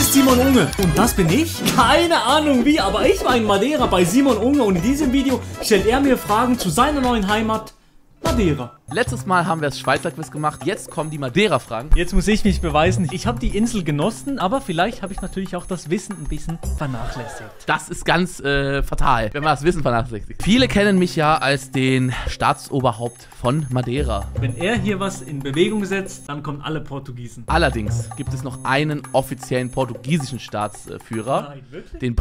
ist Simon Unge. Und das bin ich? Keine Ahnung wie, aber ich war in Madeira bei Simon Unge und in diesem Video stellt er mir Fragen zu seiner neuen Heimat, Madeira. Letztes Mal haben wir das Schweizer Quiz gemacht, jetzt kommen die Madeira-Fragen. Jetzt muss ich mich beweisen. Ich habe die Insel genossen, aber vielleicht habe ich natürlich auch das Wissen ein bisschen vernachlässigt. Das ist ganz fatal, wenn man das Wissen vernachlässigt. Viele kennen mich ja als den Staatsoberhaupt von Madeira. Wenn er hier was in Bewegung setzt, dann kommen alle Portugiesen. Allerdings gibt es noch einen offiziellen portugiesischen Staatsführer. Nein, wirklich? Den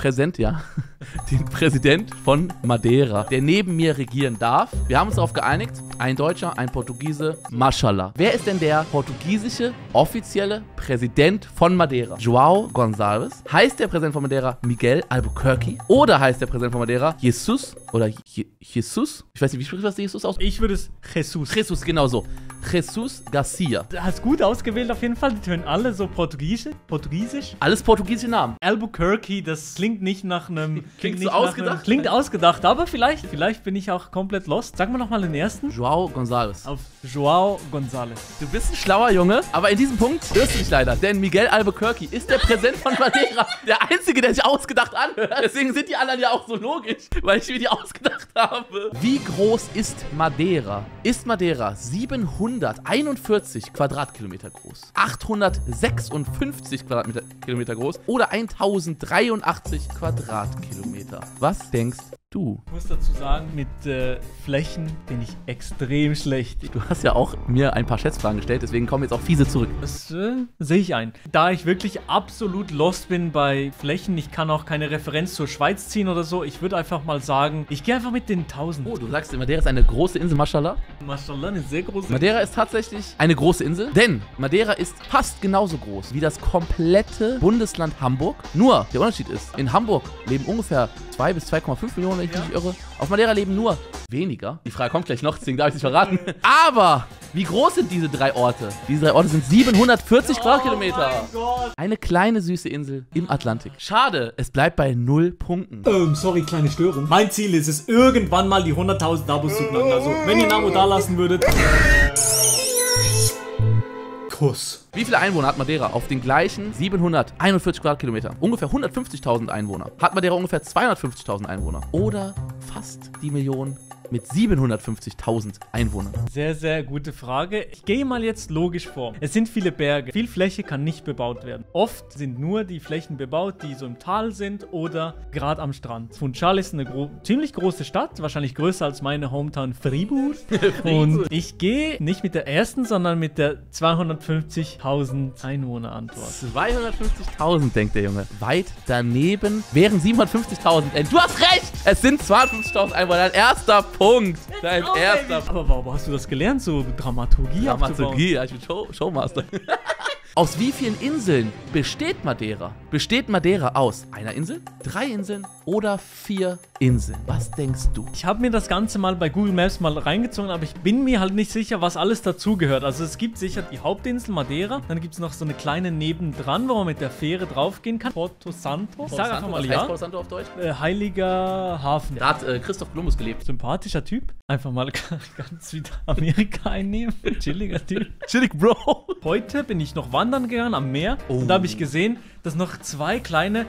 Präsident von Madeira, der neben mir regieren darf. Wir haben uns darauf geeinigt, ein Deutscher, ein Portugiese, Mashallah. Wer ist denn der portugiesische offizielle Präsident von Madeira? João Gonçalves. Heißt der Präsident von Madeira Miguel Albuquerque? Oder heißt der Präsident von Madeira Jesus? Oder Jesus? Ich weiß nicht, wie spricht das Jesus aus? Ich würde es Jesus. Jesus, genau so. Jesus Garcia. Du hast gut ausgewählt auf jeden Fall. Die tönen alle so portugiesisch. Alles portugiesische Namen. Albuquerque, das klingt nicht nach einem... Klingt nicht so ausgedacht? Klingt ausgedacht, aber vielleicht bin ich auch komplett lost. Sag mal nochmal den ersten. João Gonçalves. Auf João Gonçalves. Du bist ein schlauer Junge, aber in diesem Punkt hörst du dich leider, denn Miguel Albuquerque ist der Präsident von Madeira. Der Einzige, der sich ausgedacht anhört. Deswegen sind die anderen ja auch so logisch, weil ich mir die ausgedacht habe. Wie groß ist Madeira? Ist Madeira 741 Quadratkilometer groß, 856 Quadratkilometer groß oder 1083 Quadratkilometer? Was denkst du? Ich muss dazu sagen, mit Flächen bin ich extrem schlecht. Du hast ja auch mir ein paar Schätzfragen gestellt, deswegen kommen jetzt auch fiese zurück. Das sehe ich ein. Da ich wirklich absolut lost bin bei Flächen, ich kann auch keine Referenz zur Schweiz ziehen oder so, ich würde einfach mal sagen, ich gehe einfach mit den 1000. Oh, du sagst, Madeira ist eine große Insel, Mashallah. Mashallah, eine sehr große Insel. Madeira ist tatsächlich eine große Insel, denn Madeira ist fast genauso groß wie das komplette Bundesland Hamburg. Nur, der Unterschied ist, in Hamburg leben ungefähr 2 bis 2,5 Millionen, wenn ich mich nicht irre. Auf Madeira leben nur weniger. Die Frage kommt gleich noch, deswegen darf ich es nicht verraten. Aber wie groß sind diese drei Orte? Diese drei Orte sind 740 Quadratkilometer. Mein Gott. Eine kleine, süße Insel im Atlantik. Schade, es bleibt bei 0 Punkten. Sorry, kleine Störung. Mein Ziel ist es, irgendwann mal die 100.000 Abos zu knacken. Also, wenn ihr ein Abo dalassen würdet... Kuss. Wie viele Einwohner hat Madeira auf den gleichen 741 Quadratkilometern? Ungefähr 150.000 Einwohner. Hat Madeira ungefähr 250.000 Einwohner? Oder fast die Million mit 750.000 Einwohnern? Sehr, sehr gute Frage. Ich gehe mal jetzt logisch vor. Es sind viele Berge. Viel Fläche kann nicht bebaut werden. Oft sind nur die Flächen bebaut, die so im Tal sind oder gerade am Strand. Funchal ist eine ziemlich große Stadt, wahrscheinlich größer als meine Hometown Fribourg. Und ich gehe nicht mit der ersten, sondern mit der 250.000 Einwohner-Antwort. 250.000, denkt der Junge. Weit daneben wären 750.000. Du hast recht! Es sind 250.000 Einwohner. Dein erster Punkt. Dein erster Punkt. Aber warum hast du das gelernt, so Dramaturgie abzubauen? Dramaturgie, ja, ich bin Showmaster. Aus wie vielen Inseln besteht Madeira? Besteht Madeira aus einer Insel, 3 Inseln oder 4 Inseln? Was denkst du? Ich habe mir das Ganze mal bei Google Maps mal reingezogen, aber ich bin mir halt nicht sicher, was alles dazugehört. Also es gibt sicher die Hauptinsel Madeira, dann gibt es noch so eine kleine nebendran, wo man mit der Fähre draufgehen kann. Porto Santo. Ich sag einfach mal ja. Porto Santo auf Deutsch? Heiliger Hafen. Da hat Christoph Kolumbus gelebt. Sympathischer Typ. Einfach mal ganz wieder Amerika einnehmen. Chilliger Typ. Chillig, Bro. Heute bin ich noch wandern gegangen am Meer und da habe ich gesehen, dass noch 2 kleine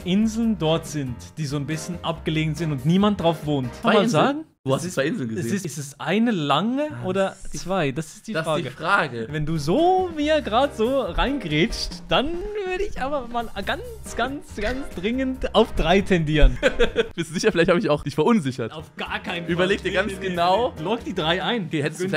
Inseln dort sind, die so ein bisschen abgelegen sind und niemand drauf wohnt. Kann man sagen? Du hast 2 Inseln gesehen. Ist es eine lange oder 2? Das ist die Frage. Das ist die Frage. Wenn du so mir gerade so reingrätscht, dann würde ich aber mal ganz dringend auf 3 tendieren. Bist du sicher? Vielleicht habe ich auch dich verunsichert. Auf gar keinen Fall. Überleg dir ganz genau. Log die 3 ein. Okay, hättest du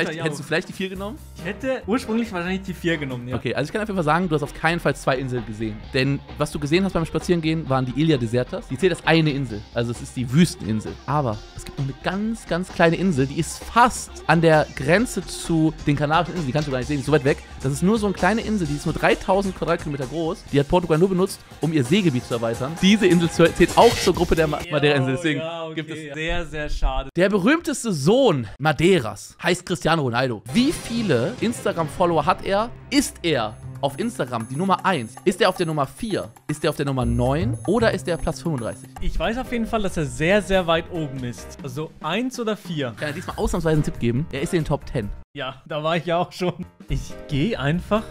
vielleicht die 4 genommen? Ich hätte ursprünglich wahrscheinlich die 4 genommen, ja. Okay, also ich kann auf jeden Fall sagen, du hast auf keinen Fall 2 Inseln gesehen. Denn was du gesehen hast beim Spazierengehen, waren die Ilia Desertas. Die zählt als eine Insel. Also es ist die Wüsteninsel. Aber es gibt noch eine ganz kleine Insel, die ist fast an der Grenze zu den Kanarischen Inseln. Die kannst du gar nicht sehen, die ist so weit weg. Das ist nur so eine kleine Insel, die ist nur 3000 Quadratkilometer groß. Die hat Portugal nur benutzt, um ihr Seegebiet zu erweitern. Diese Insel zählt auch zur Gruppe der Madeira-Insel. Deswegen gibt es sehr, sehr schade. Der berühmteste Sohn Madeiras heißt Cristiano Ronaldo. Wie viele Instagram-Follower hat er? Ist er auf Instagram die Nummer 1? Ist er auf der Nummer 4? Ist er auf der Nummer 9? Oder ist er Platz 35? Ich weiß auf jeden Fall, dass er sehr, sehr weit oben ist. Also 1 oder 4. Kann er diesmal ausnahmsweise einen Tipp geben? Er ist in den Top 10. Ja, da war ich ja auch schon. Ich gehe einfach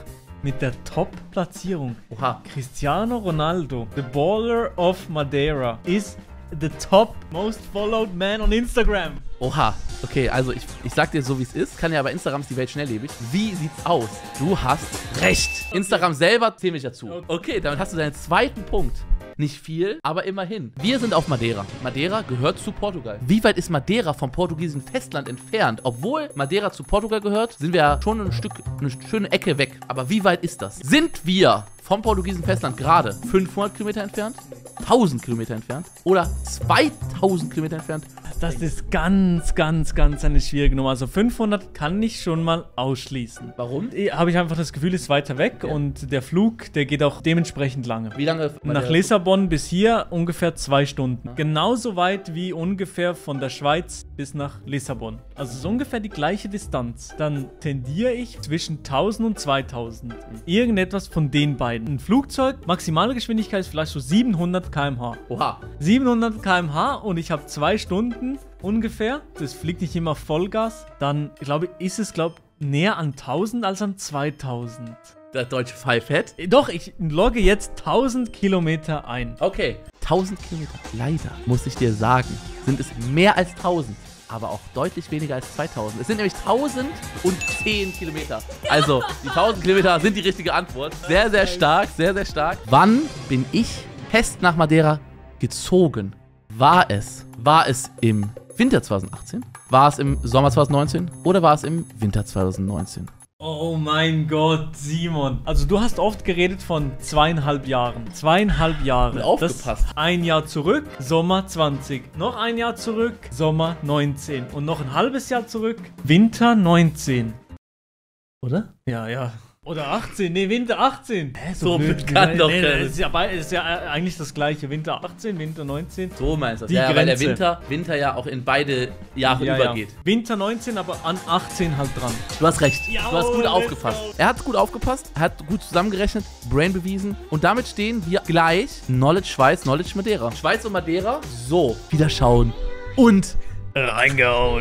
mit der Top-Platzierung. Oha. Cristiano Ronaldo, the baller of Madeira, is the top most followed man on Instagram. Oha. Okay, also ich sag dir so, wie es ist. Kann ja, aber Instagram ist die Welt schnelllebig. Wie sieht's aus? Du hast recht. Okay. Instagram selber zähle ich dazu. Okay, damit hast du deinen zweiten Punkt. Nicht viel, aber immerhin. Wir sind auf Madeira. Madeira gehört zu Portugal. Wie weit ist Madeira vom portugiesischen Festland entfernt? Obwohl Madeira zu Portugal gehört, sind wir ja schon eine schöne Ecke weg. Aber wie weit ist das? Sind wir vom portugiesischen Festland gerade 500 Kilometer entfernt? 1000 Kilometer entfernt? Oder 2000 Kilometer entfernt? Das ist ganz eine schwierige Nummer. Also 500 kann ich schon mal ausschließen. Warum? Habe ich einfach das Gefühl, ist weiter weg und der Flug, der geht auch dementsprechend lange. Wie lange? Nach Lissabon bis hier ungefähr 2 Stunden. Ja. Genauso weit wie ungefähr von der Schweiz bis nach Lissabon. Also so ungefähr die gleiche Distanz. Dann tendiere ich zwischen 1000 und 2000. Irgendetwas von den beiden. Ein Flugzeug, maximale Geschwindigkeit ist vielleicht so 700 km/h. Oha. 700 km/h und ich habe 2 Stunden ungefähr. Das fliegt nicht immer Vollgas. Dann, ist es näher an 1000 als an 2000. Der deutsche Pfeifett? Doch, ich logge jetzt 1000 Kilometer ein. Okay. 1000 Kilometer. Leider, muss ich dir sagen, sind es mehr als 1000. Aber auch deutlich weniger als 2000. Es sind nämlich 1010 Kilometer. Also, die 1000 Kilometer sind die richtige Antwort. Sehr, sehr stark, sehr, sehr stark. Wann bin ich fest nach Madeira gezogen? War es im Winter 2018? War es im Sommer 2019? Oder war es im Winter 2019? Oh mein Gott, Simon. Also du hast oft geredet von 2,5 Jahren. 2,5 Jahre. Aufgepasst. Das ein Jahr zurück, Sommer 20. Noch ein Jahr zurück, Sommer 19. Und noch ein halbes Jahr zurück, Winter 19. Oder? Ja. Oder 18, nee, Winter 18. So kann doch das ist ja eigentlich das gleiche. Winter 18, Winter 19. So meinst du das? Ja, weil der Winter ja auch in beide Jahre übergeht. Ja. Winter 19, aber an 18 halt dran. Du hast recht. Du hast gut aufgepasst. Er hat gut aufgepasst, er hat gut zusammengerechnet, Brain bewiesen. Und damit stehen wir gleich Knowledge Schweiz, Knowledge Madeira. Schweiz und Madeira, so, wieder schauen und reingehauen.